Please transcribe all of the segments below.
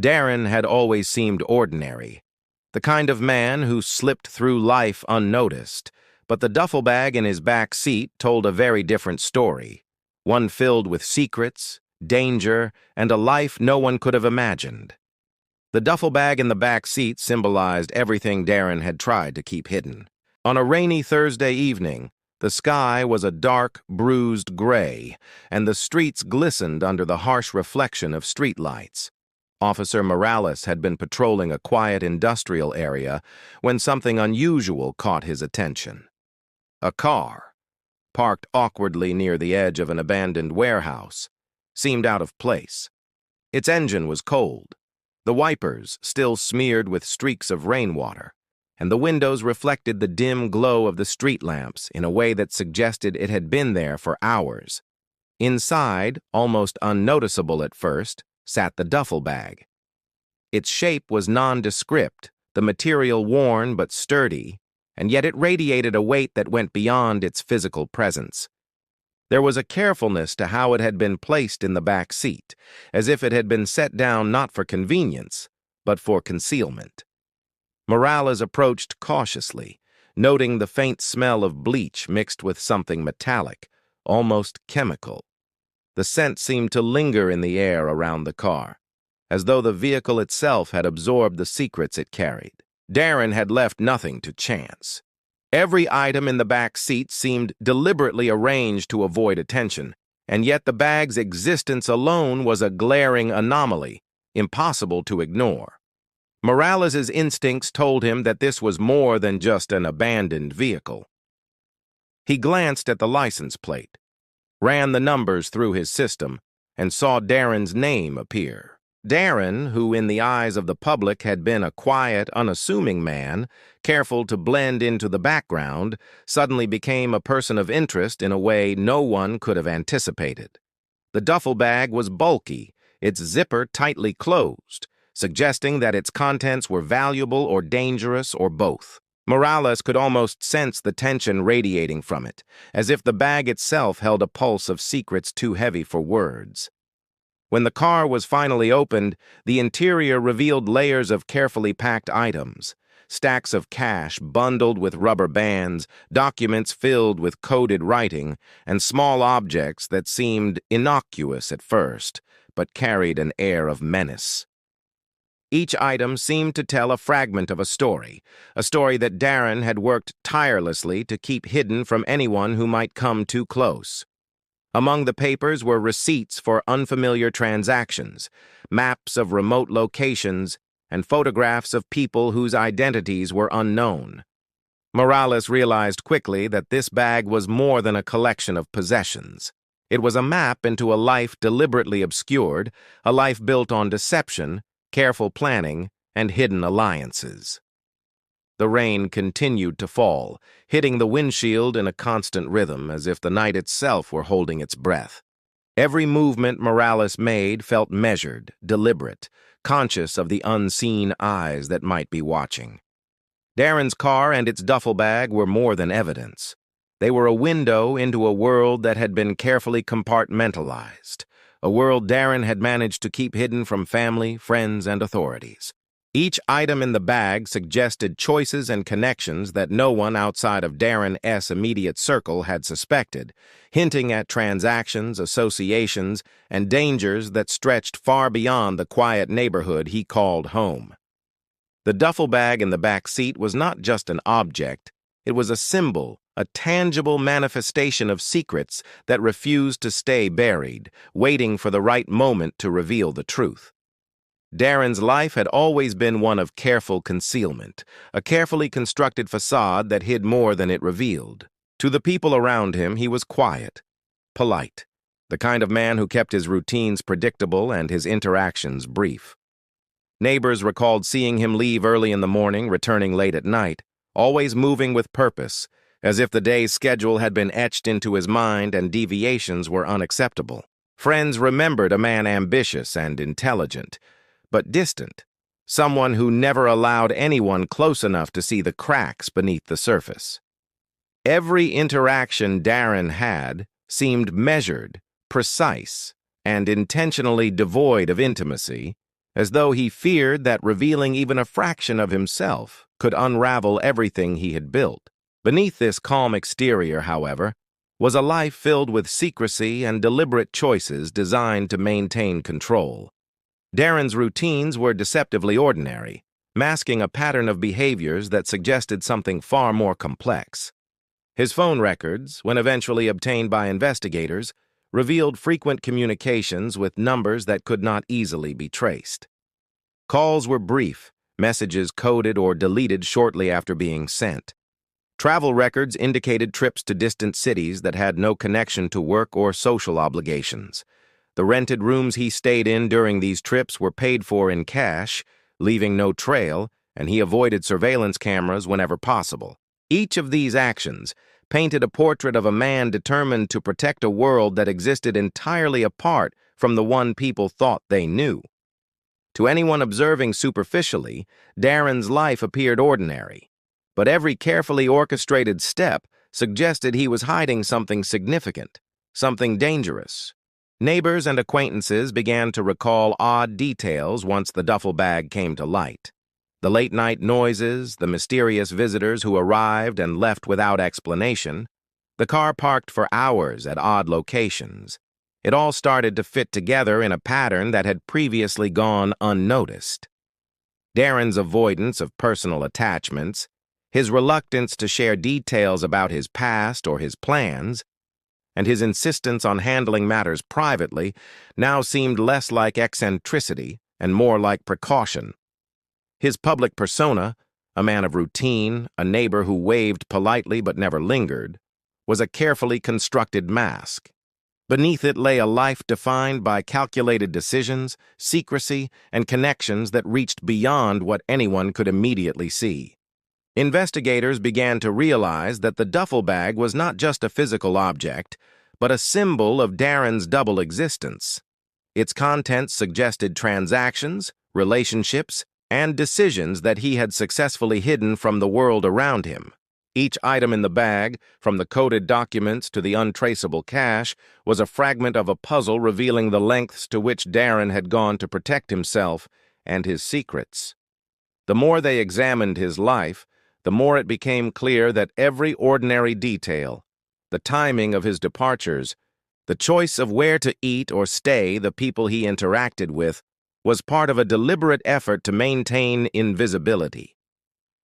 Darren had always seemed ordinary, the kind of man who slipped through life unnoticed, but the duffel bag in his back seat told a very different story, one filled with secrets, danger, and a life no one could have imagined. The duffel bag in the back seat symbolized everything Darren had tried to keep hidden. On a rainy Thursday evening, the sky was a dark, bruised gray, and the streets glistened under the harsh reflection of streetlights. Officer Morales had been patrolling a quiet industrial area when something unusual caught his attention. A car, parked awkwardly near the edge of an abandoned warehouse, seemed out of place. Its engine was cold, the wipers still smeared with streaks of rainwater, and the windows reflected the dim glow of the street lamps in a way that suggested it had been there for hours. Inside, almost unnoticeable at first, sat the duffel bag. Its shape was nondescript, the material worn but sturdy, and yet it radiated a weight that went beyond its physical presence. There was a carefulness to how it had been placed in the back seat, as if it had been set down not for convenience, but for concealment. Morales approached cautiously, noting the faint smell of bleach mixed with something metallic, almost chemical. The scent seemed to linger in the air around the car, as though the vehicle itself had absorbed the secrets it carried. Darren had left nothing to chance. Every item in the back seat seemed deliberately arranged to avoid attention, and yet the bag's existence alone was a glaring anomaly, impossible to ignore. Morales's instincts told him that this was more than just an abandoned vehicle. He glanced at the license plate, ran the numbers through his system, and saw Darren's name appear. Darren, who in the eyes of the public had been a quiet, unassuming man, careful to blend into the background, suddenly became a person of interest in a way no one could have anticipated. The duffel bag was bulky, its zipper tightly closed, suggesting that its contents were valuable or dangerous or both. Morales could almost sense the tension radiating from it, as if the bag itself held a pulse of secrets too heavy for words. When the car was finally opened, the interior revealed layers of carefully packed items, stacks of cash bundled with rubber bands, documents filled with coded writing, and small objects that seemed innocuous at first, but carried an air of menace. Each item seemed to tell a fragment of a story that Darren had worked tirelessly to keep hidden from anyone who might come too close. Among the papers were receipts for unfamiliar transactions, maps of remote locations, and photographs of people whose identities were unknown. Morales realized quickly that this bag was more than a collection of possessions. It was a map into a life deliberately obscured, a life built on deception, careful planning, and hidden alliances. The rain continued to fall, hitting the windshield in a constant rhythm, as if the night itself were holding its breath. Every movement Morales made felt measured, deliberate, conscious of the unseen eyes that might be watching. Darren's car and its duffel bag were more than evidence. They were a window into a world that had been carefully compartmentalized, a world Darren had managed to keep hidden from family, friends, and authorities. Each item in the bag suggested choices and connections that no one outside of Darren's immediate circle had suspected, hinting at transactions, associations, and dangers that stretched far beyond the quiet neighborhood he called home. The duffel bag in the back seat was not just an object, it was a symbol, a tangible manifestation of secrets that refused to stay buried, waiting for the right moment to reveal the truth. Darren's life had always been one of careful concealment, a carefully constructed facade that hid more than it revealed. To the people around him, he was quiet, polite, the kind of man who kept his routines predictable and his interactions brief. Neighbors recalled seeing him leave early in the morning, returning late at night, always moving with purpose, as if the day's schedule had been etched into his mind and deviations were unacceptable. Friends remembered a man ambitious and intelligent, but distant, someone who never allowed anyone close enough to see the cracks beneath the surface. Every interaction Darren had seemed measured, precise, and intentionally devoid of intimacy, as though he feared that revealing even a fraction of himself could unravel everything he had built. Beneath this calm exterior, however, was a life filled with secrecy and deliberate choices designed to maintain control. Darren's routines were deceptively ordinary, masking a pattern of behaviors that suggested something far more complex. His phone records, when eventually obtained by investigators, revealed frequent communications with numbers that could not easily be traced. Calls were brief, messages coded or deleted shortly after being sent. Travel records indicated trips to distant cities that had no connection to work or social obligations. The rented rooms he stayed in during these trips were paid for in cash, leaving no trail, and he avoided surveillance cameras whenever possible. Each of these actions painted a portrait of a man determined to protect a world that existed entirely apart from the one people thought they knew. To anyone observing superficially, Darren's life appeared ordinary, but every carefully orchestrated step suggested he was hiding something significant, something dangerous. Neighbors and acquaintances began to recall odd details once the duffel bag came to light. The late-night noises, the mysterious visitors who arrived and left without explanation, the car parked for hours at odd locations. It all started to fit together in a pattern that had previously gone unnoticed. Darren's avoidance of personal attachments, his reluctance to share details about his past or his plans, and his insistence on handling matters privately now seemed less like eccentricity and more like precaution. His public persona, a man of routine, a neighbor who waved politely but never lingered, was a carefully constructed mask. Beneath it lay a life defined by calculated decisions, secrecy, and connections that reached beyond what anyone could immediately see. Investigators began to realize that the duffel bag was not just a physical object, but a symbol of Darren's double existence. Its contents suggested transactions, relationships, and decisions that he had successfully hidden from the world around him. Each item in the bag, from the coded documents to the untraceable cash, was a fragment of a puzzle revealing the lengths to which Darren had gone to protect himself and his secrets. The more they examined his life, the more it became clear that every ordinary detail, the timing of his departures, the choice of where to eat or stay, the people he interacted with, was part of a deliberate effort to maintain invisibility.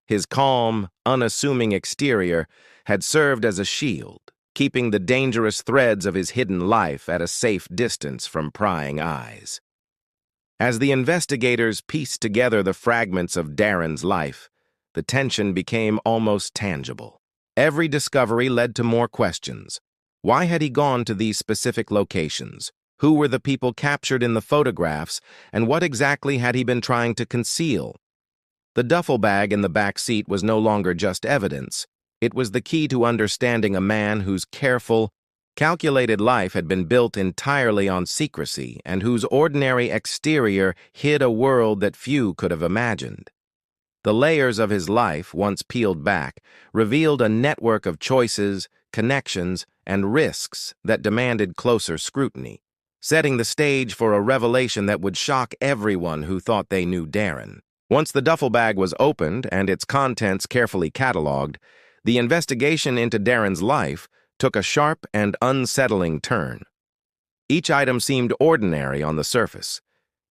His calm, unassuming exterior had served as a shield, keeping the dangerous threads of his hidden life at a safe distance from prying eyes. As the investigators pieced together the fragments of Darren's life, the tension became almost tangible. Every discovery led to more questions. Why had he gone to these specific locations? Who were the people captured in the photographs, and what exactly had he been trying to conceal? The duffel bag in the back seat was no longer just evidence. It was the key to understanding a man whose careful, calculated life had been built entirely on secrecy and whose ordinary exterior hid a world that few could have imagined. The layers of his life, once peeled back, revealed a network of choices, connections, and risks that demanded closer scrutiny, setting the stage for a revelation that would shock everyone who thought they knew Darren. Once the duffel bag was opened and its contents carefully cataloged, the investigation into Darren's life took a sharp and unsettling turn. Each item seemed ordinary on the surface,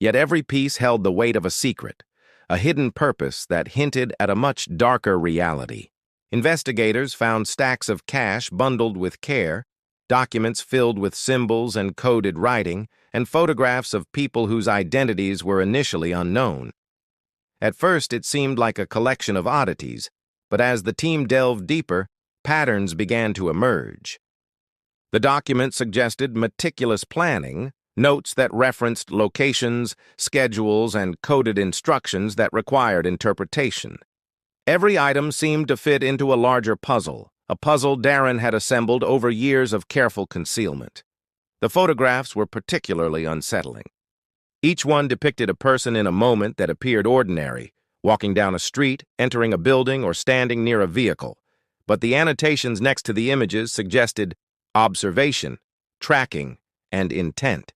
yet every piece held the weight of a secret, a hidden purpose that hinted at a much darker reality. Investigators found stacks of cash bundled with care, documents filled with symbols and coded writing, and photographs of people whose identities were initially unknown. At first, it seemed like a collection of oddities, but as the team delved deeper, patterns began to emerge. The documents suggested meticulous planning, notes that referenced locations, schedules, and coded instructions that required interpretation. Every item seemed to fit into a larger puzzle, a puzzle Darren had assembled over years of careful concealment. The photographs were particularly unsettling. Each one depicted a person in a moment that appeared ordinary, walking down a street, entering a building, or standing near a vehicle. But the annotations next to the images suggested observation, tracking, and intent.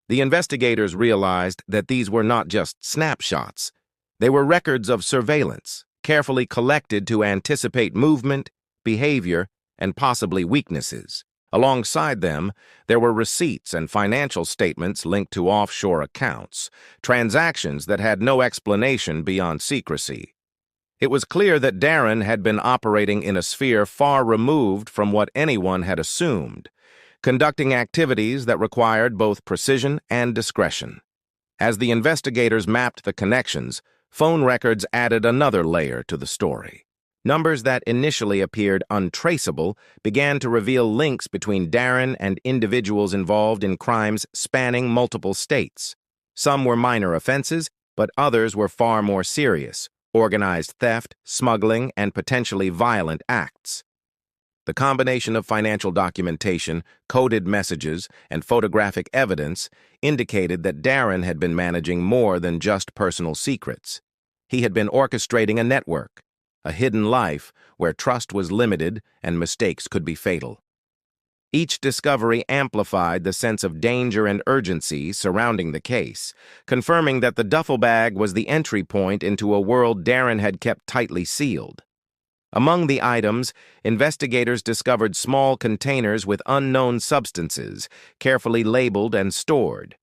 The investigators realized that these were not just snapshots. They were records of surveillance, carefully collected to anticipate movement, behavior, and possibly weaknesses. Alongside them, there were receipts and financial statements linked to offshore accounts, transactions that had no explanation beyond secrecy. It was clear that Darren had been operating in a sphere far removed from what anyone had assumed, conducting activities that required both precision and discretion. As the investigators mapped the connections, phone records added another layer to the story. Numbers that initially appeared untraceable began to reveal links between Darren and individuals involved in crimes spanning multiple states. Some were minor offenses, but others were far more serious: organized theft, smuggling, and potentially violent acts. The combination of financial documentation, coded messages, and photographic evidence indicated that Darren had been managing more than just personal secrets. He had been orchestrating a network, a hidden life where trust was limited and mistakes could be fatal. Each discovery amplified the sense of danger and urgency surrounding the case, confirming that the duffel bag was the entry point into a world Darren had kept tightly sealed. Among the items, investigators discovered small containers with unknown substances, carefully labeled and stored.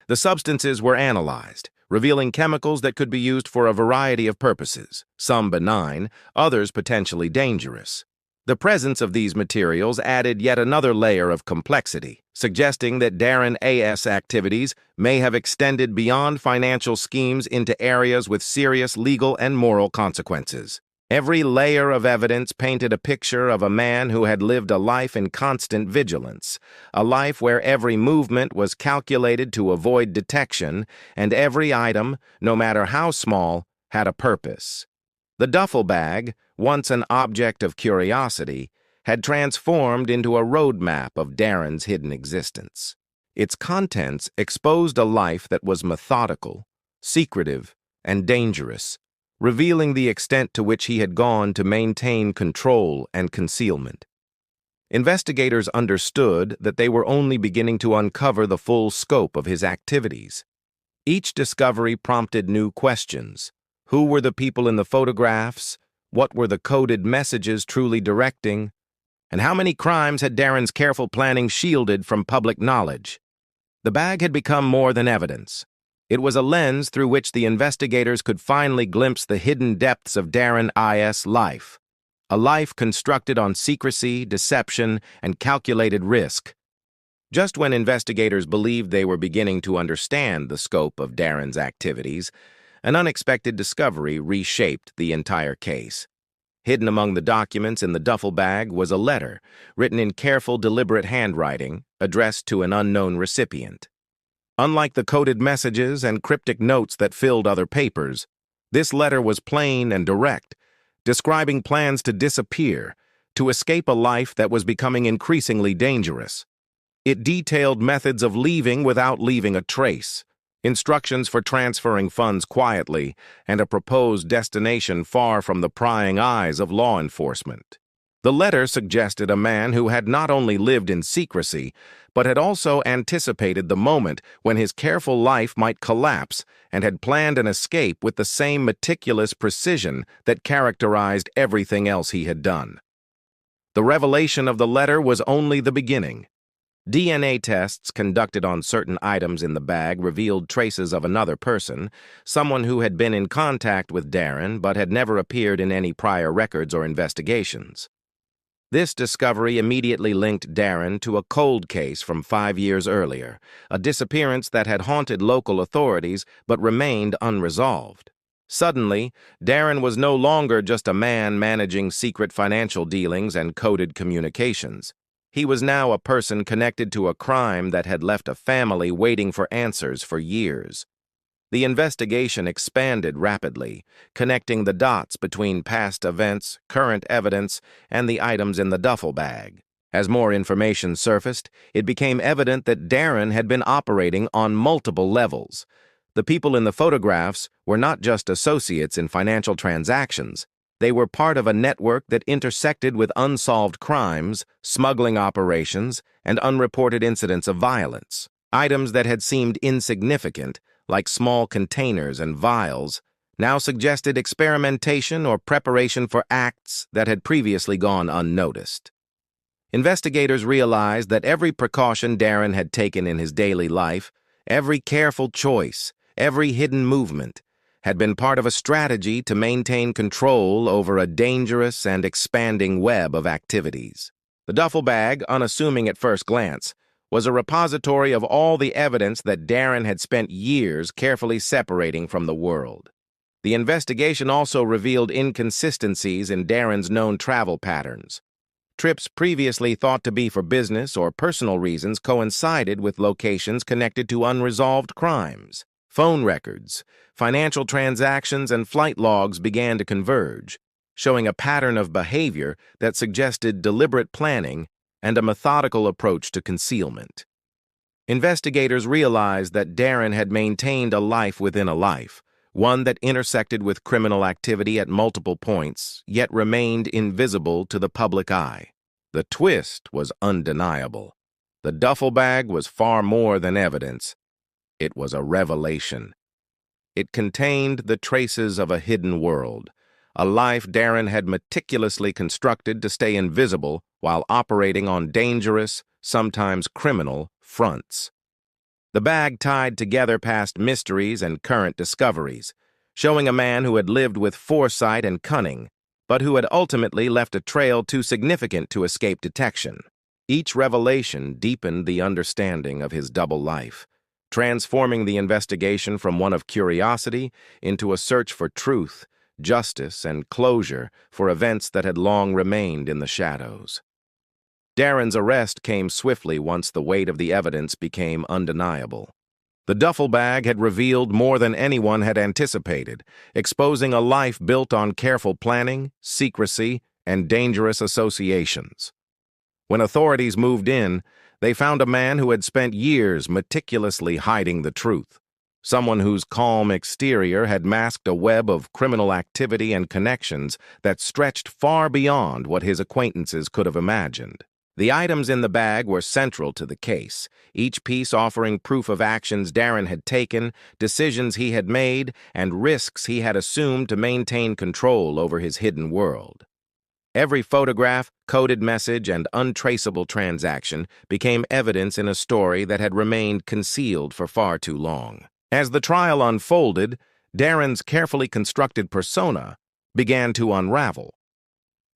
The substances were analyzed, revealing chemicals that could be used for a variety of purposes, some benign, others potentially dangerous. The presence of these materials added yet another layer of complexity, suggesting that Darren A.'s activities may have extended beyond financial schemes into areas with serious legal and moral consequences. Every layer of evidence painted a picture of a man who had lived a life in constant vigilance, a life where every movement was calculated to avoid detection, and every item, no matter how small, had a purpose. The duffel bag, once an object of curiosity, had transformed into a roadmap of Darren's hidden existence. Its contents exposed a life that was methodical, secretive, and dangerous, revealing the extent to which he had gone to maintain control and concealment. Investigators understood that they were only beginning to uncover the full scope of his activities. Each discovery prompted new questions. Who were the people in the photographs? What were the coded messages truly directing? And how many crimes had Darren's careful planning shielded from public knowledge? The bag had become more than evidence. It was a lens through which the investigators could finally glimpse the hidden depths of Darren I.'s life, a life constructed on secrecy, deception, and calculated risk. Just when investigators believed they were beginning to understand the scope of Darren's activities, an unexpected discovery reshaped the entire case. Hidden among the documents in the duffel bag was a letter, written in careful, deliberate handwriting, addressed to an unknown recipient. Unlike the coded messages and cryptic notes that filled other papers, this letter was plain and direct, describing plans to disappear, to escape a life that was becoming increasingly dangerous. It detailed methods of leaving without leaving a trace, instructions for transferring funds quietly, and a proposed destination far from the prying eyes of law enforcement. The letter suggested a man who had not only lived in secrecy, but had also anticipated the moment when his careful life might collapse and had planned an escape with the same meticulous precision that characterized everything else he had done. The revelation of the letter was only the beginning. DNA tests conducted on certain items in the bag revealed traces of another person, someone who had been in contact with Darren but had never appeared in any prior records or investigations. This discovery immediately linked Darren to a cold case from 5 years earlier, a disappearance that had haunted local authorities but remained unresolved. Suddenly, Darren was no longer just a man managing secret financial dealings and coded communications. He was now a person connected to a crime that had left a family waiting for answers for years. The investigation expanded rapidly, connecting the dots between past events, current evidence, and the items in the duffel bag. As more information surfaced, it became evident that Darren had been operating on multiple levels. The people in the photographs were not just associates in financial transactions. They were part of a network that intersected with unsolved crimes, smuggling operations, and unreported incidents of violence. Items that had seemed insignificant, like small containers and vials, now suggested experimentation or preparation for acts that had previously gone unnoticed. Investigators realized that every precaution Darren had taken in his daily life, every careful choice, every hidden movement, had been part of a strategy to maintain control over a dangerous and expanding web of activities. The duffel bag, unassuming at first glance, was a repository of all the evidence that Darren had spent years carefully separating from the world. The investigation also revealed inconsistencies in Darren's known travel patterns. Trips previously thought to be for business or personal reasons coincided with locations connected to unresolved crimes. Phone records, financial transactions, and flight logs began to converge, showing a pattern of behavior that suggested deliberate planning and a methodical approach to concealment. Investigators realized that Darren had maintained a life within a life, one that intersected with criminal activity at multiple points, yet remained invisible to the public eye. The twist was undeniable. The duffel bag was far more than evidence. It was a revelation. It contained the traces of a hidden world, a life Darren had meticulously constructed to stay invisible while operating on dangerous, sometimes criminal, fronts. The bag tied together past mysteries and current discoveries, showing a man who had lived with foresight and cunning, but who had ultimately left a trail too significant to escape detection. Each revelation deepened the understanding of his double life, transforming the investigation from one of curiosity into a search for truth, justice, and closure for events that had long remained in the shadows. Darren's arrest came swiftly once the weight of the evidence became undeniable. The duffel bag had revealed more than anyone had anticipated, exposing a life built on careful planning, secrecy, and dangerous associations. When authorities moved in, they found a man who had spent years meticulously hiding the truth, someone whose calm exterior had masked a web of criminal activity and connections that stretched far beyond what his acquaintances could have imagined. The items in the bag were central to the case, each piece offering proof of actions Darren had taken, decisions he had made, and risks he had assumed to maintain control over his hidden world. Every photograph, coded message, and untraceable transaction became evidence in a story that had remained concealed for far too long. As the trial unfolded, Darren's carefully constructed persona began to unravel.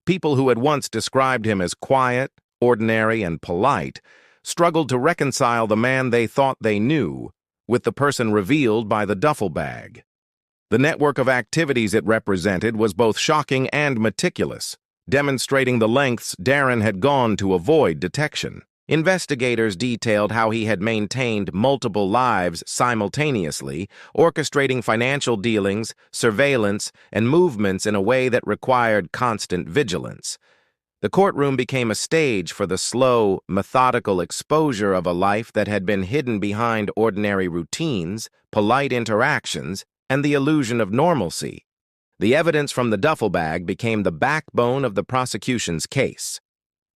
People who had once described him as quiet, ordinary, and polite struggled to reconcile the man they thought they knew with the person revealed by the duffel bag. The network of activities it represented was both shocking and meticulous, demonstrating the lengths Darren had gone to avoid detection. Investigators detailed how he had maintained multiple lives simultaneously, orchestrating financial dealings, surveillance, and movements in a way that required constant vigilance. The courtroom became a stage for the slow, methodical exposure of a life that had been hidden behind ordinary routines, polite interactions, and the illusion of normalcy. The evidence from the duffel bag became the backbone of the prosecution's case.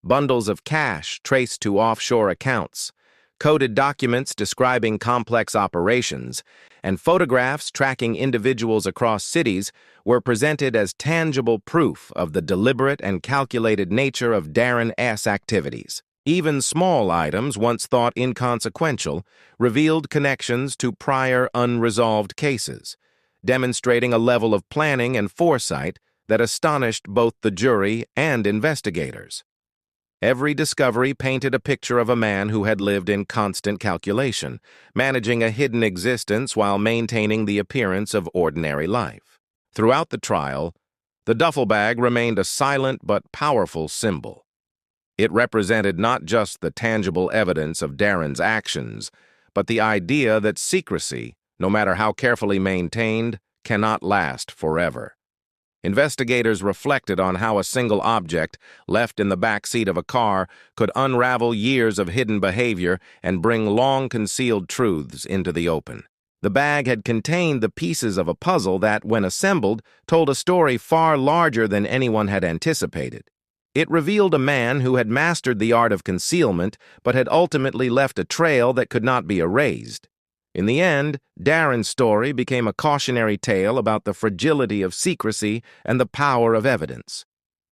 Bundles of cash traced to offshore accounts, coded documents describing complex operations, and photographs tracking individuals across cities were presented as tangible proof of the deliberate and calculated nature of Darren's activities. Even small items, once thought inconsequential, revealed connections to prior unresolved cases, demonstrating a level of planning and foresight that astonished both the jury and investigators. Every discovery painted a picture of a man who had lived in constant calculation, managing a hidden existence while maintaining the appearance of ordinary life. Throughout the trial, the duffel bag remained a silent but powerful symbol. It represented not just the tangible evidence of Darren's actions, but the idea that secrecy, no matter how carefully maintained, cannot last forever. Investigators reflected on how a single object left in the backseat of a car could unravel years of hidden behavior and bring long-concealed truths into the open. The bag had contained the pieces of a puzzle that, when assembled, told a story far larger than anyone had anticipated. It revealed a man who had mastered the art of concealment but had ultimately left a trail that could not be erased. In the end, Darren's story became a cautionary tale about the fragility of secrecy and the power of evidence.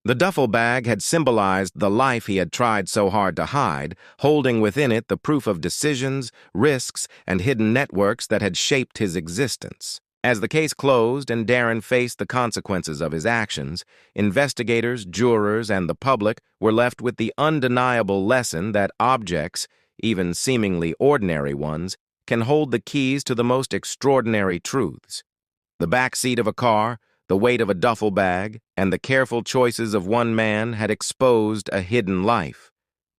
The duffel bag had symbolized the life he had tried so hard to hide, holding within it the proof of decisions, risks, and hidden networks that had shaped his existence. As the case closed and Darren faced the consequences of his actions, investigators, jurors, and the public were left with the undeniable lesson that objects, even seemingly ordinary ones, can hold the keys to the most extraordinary truths. The backseat of a car, the weight of a duffel bag, and the careful choices of one man had exposed a hidden life,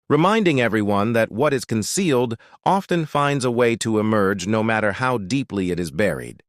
reminding everyone that what is concealed often finds a way to emerge no matter how deeply it is buried.